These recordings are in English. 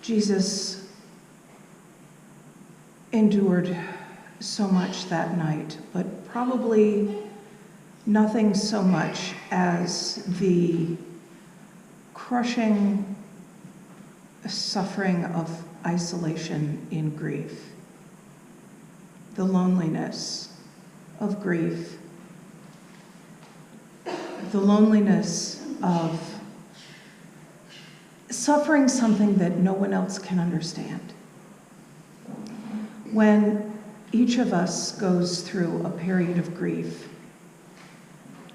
Jesus endured so much that night, but probably nothing so much as the crushing suffering of isolation in grief, the loneliness of grief, the loneliness of suffering something that no one else can understand. When each of us goes through a period of grief,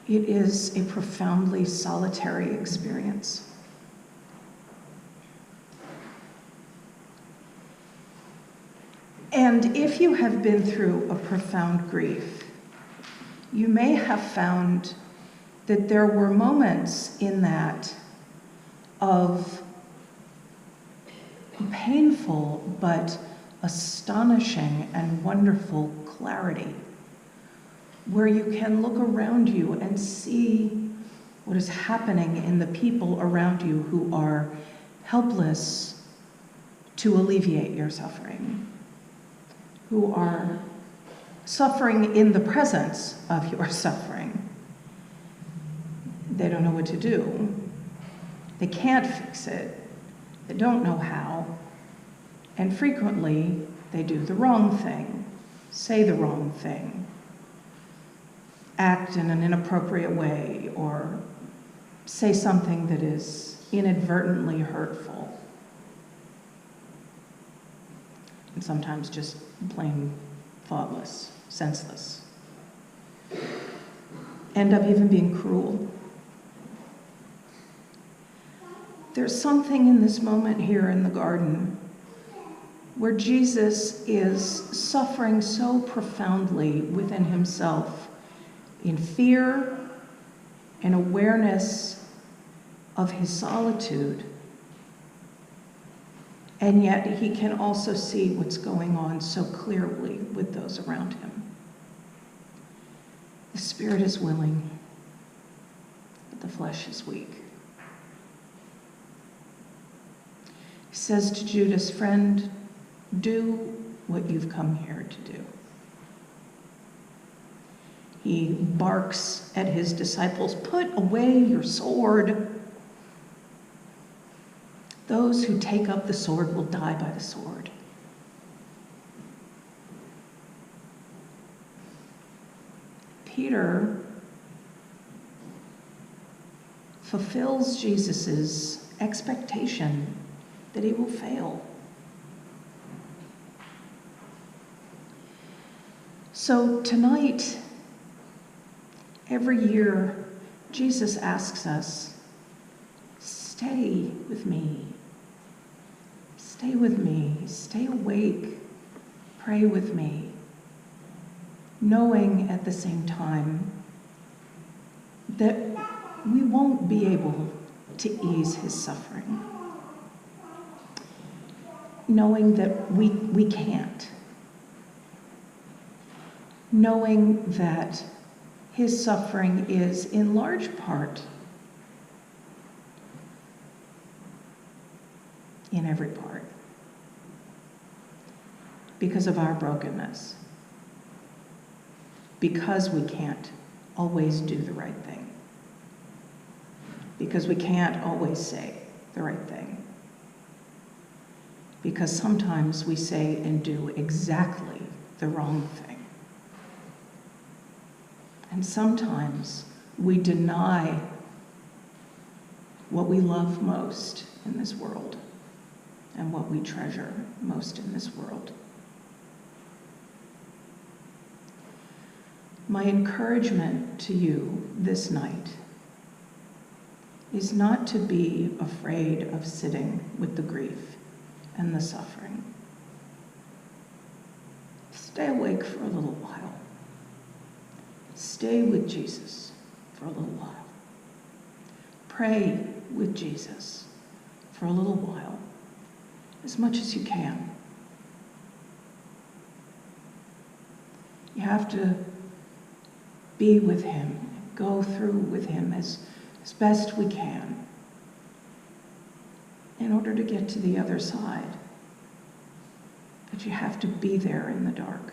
it is a profoundly solitary experience. And if you have been through a profound grief, you may have found that there were moments in that of painful but astonishing and wonderful clarity, where you can look around you and see what is happening in the people around you who are helpless to alleviate your suffering, who are suffering in the presence of your suffering. They don't know what to do. They can't fix it. They don't know how. And frequently, they do the wrong thing, say the wrong thing, act in an inappropriate way, or say something that is inadvertently hurtful. And sometimes just plain thoughtless, senseless. End up even being cruel. There's something in this moment here in the garden where Jesus is suffering so profoundly within himself in fear and awareness of his solitude, and yet he can also see what's going on so clearly with those around him. The spirit is willing, but the flesh is weak. He says to Judas, friend, do what you've come here to do. He barks at his disciples, put away your sword. Those who take up the sword will die by the sword. Peter fulfills Jesus's expectation that he will fail. So tonight, every year, Jesus asks us, stay with me. Stay with me. Stay awake. Pray with me. Knowing at the same time that we won't be able to ease his suffering. Knowing that we can't. Knowing that his suffering is in large part, in every part, because of our brokenness, because we can't always do the right thing, because we can't always say the right thing, because sometimes we say and do exactly the wrong thing. And sometimes we deny what we love most in this world and what we treasure most in this world. My encouragement to you this night is not to be afraid of sitting with the grief and the suffering. Stay awake for a little while. Stay with Jesus for a little while. Pray with Jesus for a little while, as much as you can. You have to be with him, go through with him as best we can. in order to get to the other side. But you have to be there in the dark.